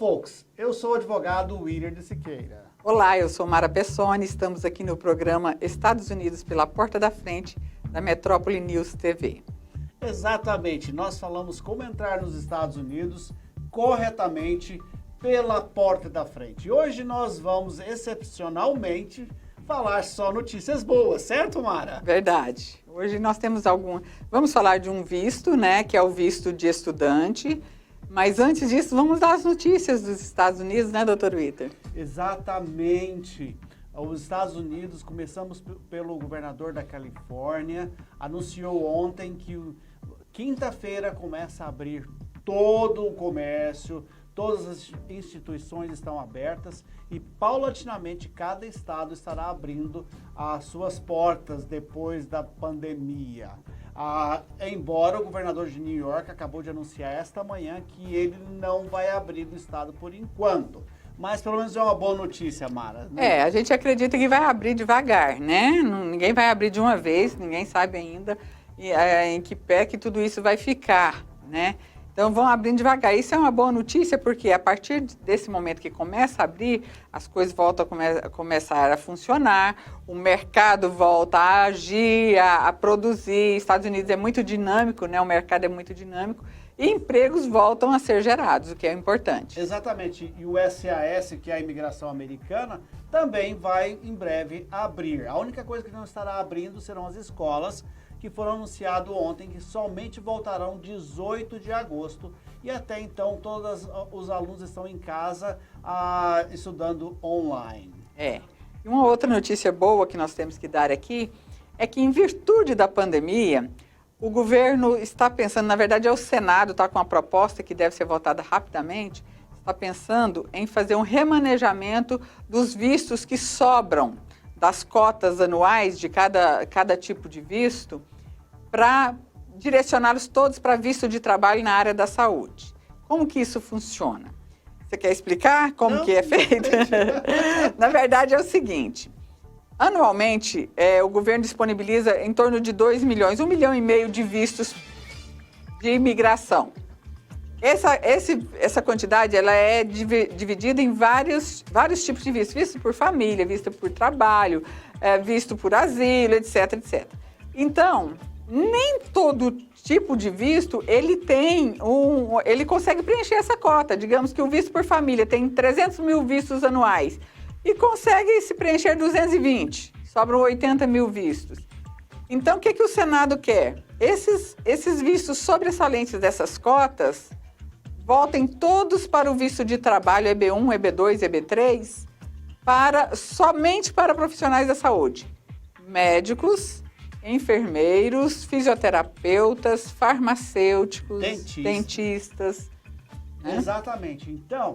folks! Eu sou o advogado Willer de Siqueira. Olá, eu sou Mara Pessoni, estamos aqui no programa Estados Unidos pela Porta da Frente, da Metrópole News TV. Exatamente, nós falamos como entrar nos Estados Unidos corretamente pela porta da frente. Hoje nós vamos, excepcionalmente, falar só notícias boas, certo, Mara? Verdade. Hoje nós temos Vamos falar de um visto, né, que é o visto de estudante. Mas antes disso, vamos dar as notícias dos Estados Unidos, né, doutor Witter? Exatamente. Os Estados Unidos, começamos pelo governador da Califórnia, anunciou ontem que quinta-feira começa a abrir todo o comércio, todas as instituições estão abertas e, paulatinamente, cada estado estará abrindo as suas portas depois da pandemia. Embora o governador de New York acabou de anunciar esta manhã que ele não vai abrir o estado por enquanto. Mas pelo menos é uma boa notícia, Mara, né? A gente acredita que vai abrir devagar, né? Ninguém vai abrir de uma vez, ninguém sabe ainda em que pé que tudo isso vai ficar, né? Então vão abrindo devagar. Isso é uma boa notícia porque a partir desse momento que começa a abrir, as coisas voltam a começar a funcionar, o mercado volta a agir, a produzir. Estados Unidos é muito dinâmico, né? O mercado é muito dinâmico e empregos voltam a ser gerados, o que é importante. Exatamente. E o SAS, que é a imigração americana, também vai em breve abrir. A única coisa que não estará abrindo serão as escolas, que foram anunciado ontem que somente voltarão 18 de agosto e até então todos os alunos estão em casa estudando online. E uma outra notícia boa que nós temos que dar aqui é que, em virtude da pandemia, o governo está pensando, na verdade o Senado está com uma proposta que deve ser votada rapidamente, está pensando em fazer um remanejamento dos vistos que sobram das cotas anuais de cada tipo de visto, para direcioná-los todos para visto de trabalho na área da saúde. Como que isso funciona? Você quer explicar como que é feito? Na verdade é o seguinte, anualmente o governo disponibiliza em torno de 2 milhões, 1,5 milhão de vistos de imigração. Essa quantidade ela é dividida em vários tipos de visto. Visto por família, visto por trabalho, visto por asilo, etc, etc. Então, nem todo tipo de visto, ele consegue preencher essa cota. Digamos que o visto por família tem 300 mil vistos anuais e consegue se preencher 220, sobram 80 mil vistos. Então, o que o Senado quer? Esses vistos sobressalentes dessas cotas voltem todos para o visto de trabalho EB1, EB2, EB3, somente para profissionais da saúde, médicos, enfermeiros, fisioterapeutas, farmacêuticos, dentistas. Né? Exatamente. Então,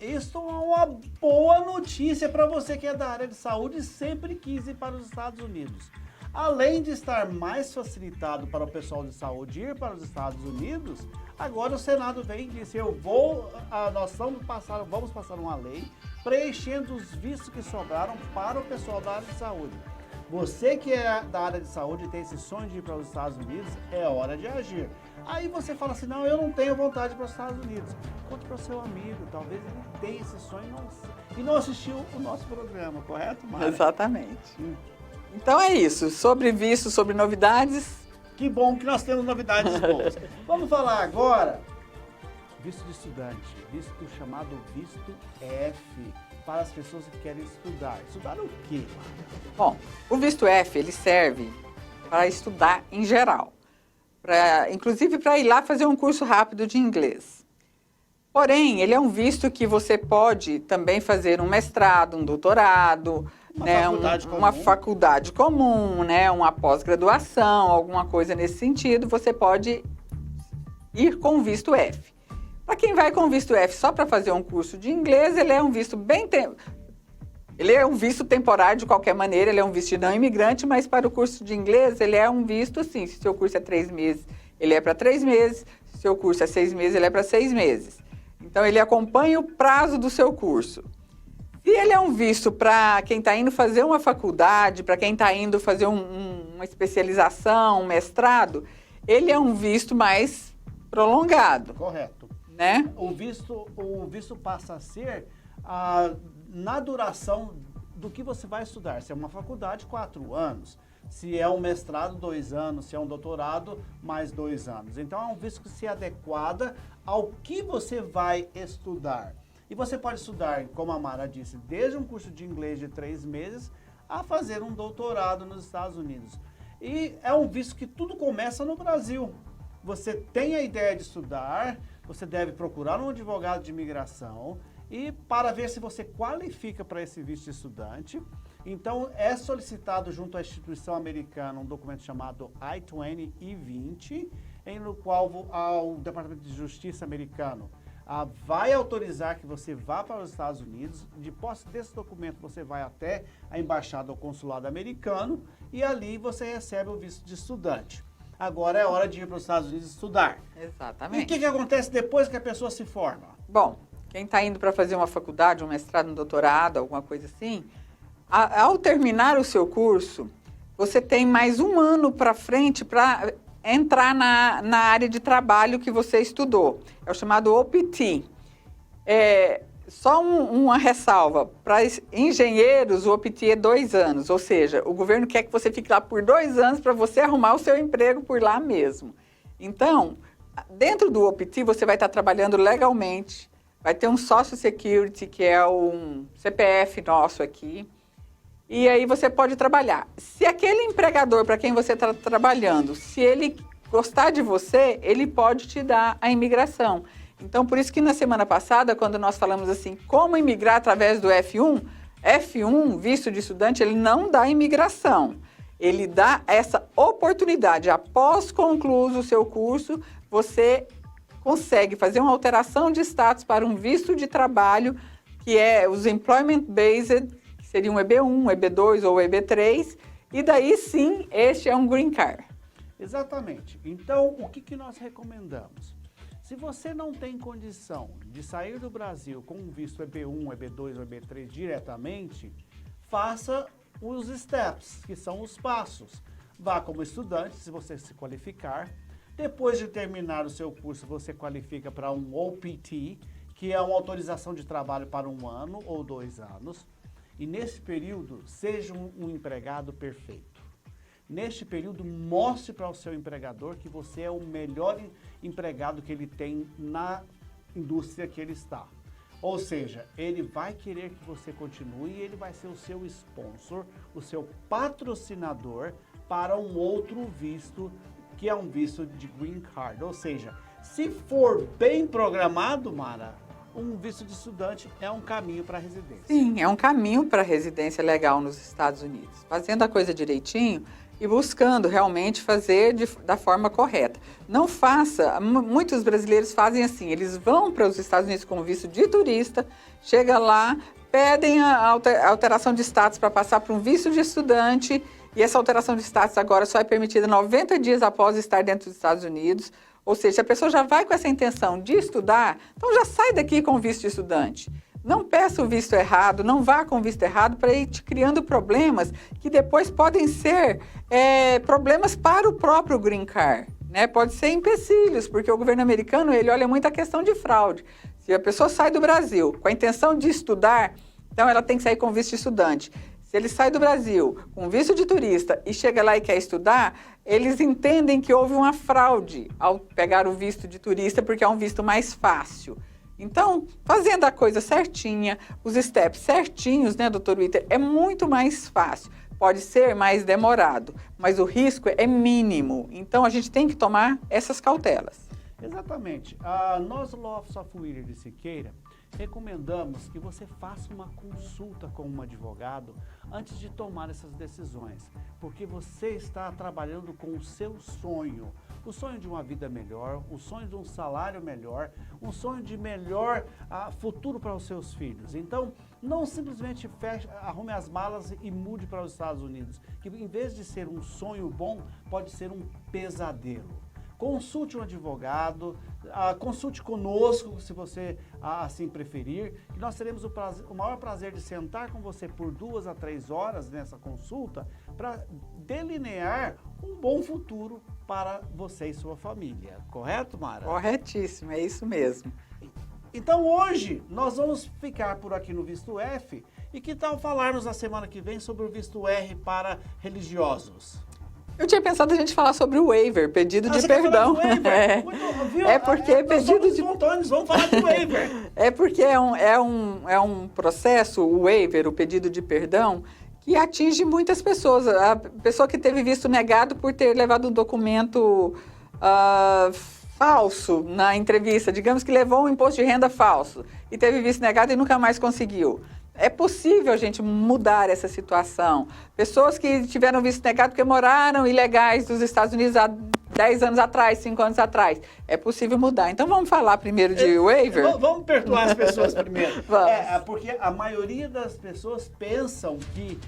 isso é uma boa notícia para você que é da área de saúde e sempre quis ir para os Estados Unidos. Além de estar mais facilitado para o pessoal de saúde ir para os Estados Unidos, agora o Senado vem e disse, nós vamos passar uma lei preenchendo os vistos que sobraram para o pessoal da área de saúde. Você que é da área de saúde e tem esse sonho de ir para os Estados Unidos, é hora de agir. Aí você fala assim, não, eu não tenho vontade de ir para os Estados Unidos. Conte para o seu amigo, talvez ele tenha esse sonho e não assistiu o nosso programa, correto, Mara? Exatamente. Então é isso, sobre visto, sobre novidades. Que bom que nós temos novidades boas. Vamos falar agora, visto de estudante, visto chamado visto F, para as pessoas que querem estudar. Estudar o quê? Bom, o visto F, ele serve para estudar em geral, inclusive para ir lá fazer um curso rápido de inglês. Porém, ele é um visto que você pode também fazer um mestrado, um doutorado, uma faculdade comum, né, uma pós-graduação, alguma coisa nesse sentido, você pode ir com o visto F. Para quem vai com o visto F só para fazer um curso de inglês, ele é um visto ele é um visto temporário de qualquer maneira, ele é um visto de não imigrante, mas para o curso de inglês ele é um visto, sim, se seu curso é 3 meses, ele é para 3 meses, se seu curso é 6 meses, ele é para 6 meses. Então ele acompanha o prazo do seu curso. Se ele é um visto para quem está indo fazer uma faculdade, para quem está indo fazer uma especialização, um mestrado, ele é um visto mais prolongado. Correto. né? O visto passa a ser na duração do que você vai estudar. Se é uma faculdade, 4 anos. Se é um mestrado, 2 anos. Se é um doutorado, mais 2 anos. Então, é um visto que se adequada ao que você vai estudar. E você pode estudar, como a Mara disse, desde um curso de inglês de 3 meses a fazer um doutorado nos Estados Unidos. E é um visto que tudo começa no Brasil. Você tem a ideia de estudar, você deve procurar um advogado de imigração e para ver se você qualifica para esse visto de estudante. Então, é solicitado junto à instituição americana um documento chamado I-20 E-20, no qual o Departamento de Justiça americano vai autorizar que você vá para os Estados Unidos. De posse desse documento, você vai até a embaixada ou consulado americano e ali você recebe o visto de estudante. Agora é hora de ir para os Estados Unidos estudar. Exatamente. E o que acontece depois que a pessoa se forma? Bom, quem está indo para fazer uma faculdade, um mestrado, um doutorado, alguma coisa assim, ao terminar o seu curso, você tem mais 1 ano para frente para entrar na área de trabalho que você estudou. É o chamado OPT. Só uma ressalva, para engenheiros o OPT é 2 anos, ou seja, o governo quer que você fique lá por 2 anos para você arrumar o seu emprego por lá mesmo. Então, dentro do OPT você vai estar trabalhando legalmente, vai ter um Social Security, que é um CPF nosso aqui, e aí você pode trabalhar. Se aquele empregador para quem você está trabalhando, se ele gostar de você, ele pode te dar a imigração. Então, por isso que na semana passada, quando nós falamos assim, como imigrar através do F1, visto de estudante, ele não dá imigração. Ele dá essa oportunidade. Após concluído o seu curso, você consegue fazer uma alteração de status para um visto de trabalho, que é os Employment Based, que seria um EB1, um EB2 ou EB3, e daí sim, este é um Green Card. Exatamente. Então, o que nós recomendamos? Se você não tem condição de sair do Brasil com um visto EB1, EB2 ou EB3 diretamente, faça os steps, que são os passos. Vá como estudante, se você se qualificar. Depois de terminar o seu curso, você qualifica para um OPT, que é uma autorização de trabalho para 1 ano ou 2 anos. E nesse período, seja um empregado perfeito. Neste período, mostre para o seu empregador que você é o melhor empregado que ele tem na indústria que ele está. Ou seja, ele vai querer que você continue e ele vai ser o seu sponsor, o seu patrocinador para um outro visto, que é um visto de Green Card. Ou seja, se for bem programado, Mara, um visto de estudante é um caminho para a residência. Sim, é um caminho para a residência legal nos Estados Unidos. Fazendo a coisa direitinho e buscando realmente fazer da forma correta. Não faça, muitos brasileiros fazem assim, eles vão para os Estados Unidos com visto de turista, chega lá, pedem a alteração de status para passar para um visto de estudante, e essa alteração de status agora só é permitida 90 dias após estar dentro dos Estados Unidos. Ou seja, se a pessoa já vai com essa intenção de estudar, então já sai daqui com visto de estudante. Não peça o visto errado, não vá com o visto errado para ir te criando problemas que depois podem ser problemas para o próprio Green Card, né? Pode ser empecilhos, porque o governo americano ele olha muito a questão de fraude. Se a pessoa sai do Brasil com a intenção de estudar, então ela tem que sair com visto de estudante. Se ele sai do Brasil com visto de turista e chega lá e quer estudar, eles entendem que houve uma fraude ao pegar o visto de turista, porque é um visto mais fácil. Então, fazendo a coisa certinha, os steps certinhos, né, doutor Witter, é muito mais fácil. Pode ser mais demorado, mas o risco é mínimo. Então, a gente tem que tomar essas cautelas. Exatamente. Nós, Law Office of Witter de Siqueira, recomendamos que você faça uma consulta com um advogado antes de tomar essas decisões, porque você está trabalhando com o seu sonho. O sonho de uma vida melhor, o sonho de um salário melhor, um sonho de melhor futuro para os seus filhos. Então, não simplesmente arrume as malas e mude para os Estados Unidos, que em vez de ser um sonho bom, pode ser um pesadelo. Consulte um advogado, consulte conosco, se você assim preferir, que nós teremos o maior prazer de sentar com você por 2 a 3 horas nessa consulta para delinear um bom futuro para você e sua família. Correto, Mara? Corretíssimo, é isso mesmo. Então hoje nós vamos ficar por aqui no visto F e que tal falarmos na semana que vem sobre o visto R para religiosos? Eu tinha pensado a gente falar sobre o waiver, pedido de você quer falar perdão. do waiver? É, Viu? é porque Nós pedido somos de espontâneos, vamos falar do waiver. É porque é um processo, o waiver, o pedido de perdão, que atinge muitas pessoas. A pessoa que teve visto negado por ter levado um documento falso na entrevista, digamos que levou um imposto de renda falso e teve visto negado e nunca mais conseguiu. É possível a gente mudar essa situação. Pessoas que tiveram visto negado porque moraram ilegais nos Estados Unidos há 10 anos atrás, 5 anos atrás. É possível mudar. Então vamos falar primeiro de waiver? Vamos perdoar as pessoas primeiro. Vamos. Porque a maioria das pessoas pensam que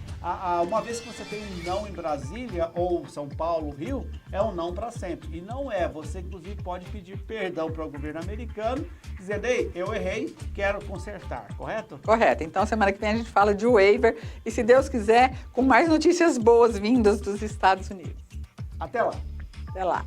uma vez que você tem um não em Brasília, ou São Paulo, Rio, é um não para sempre. E não é. Você, inclusive, pode pedir perdão para o governo americano, dizendo, ei, eu errei, quero consertar, correto? Correto. Então, semana que vem a gente fala de waiver e, se Deus quiser, com mais notícias boas-vindas dos Estados Unidos. Até lá. Até lá.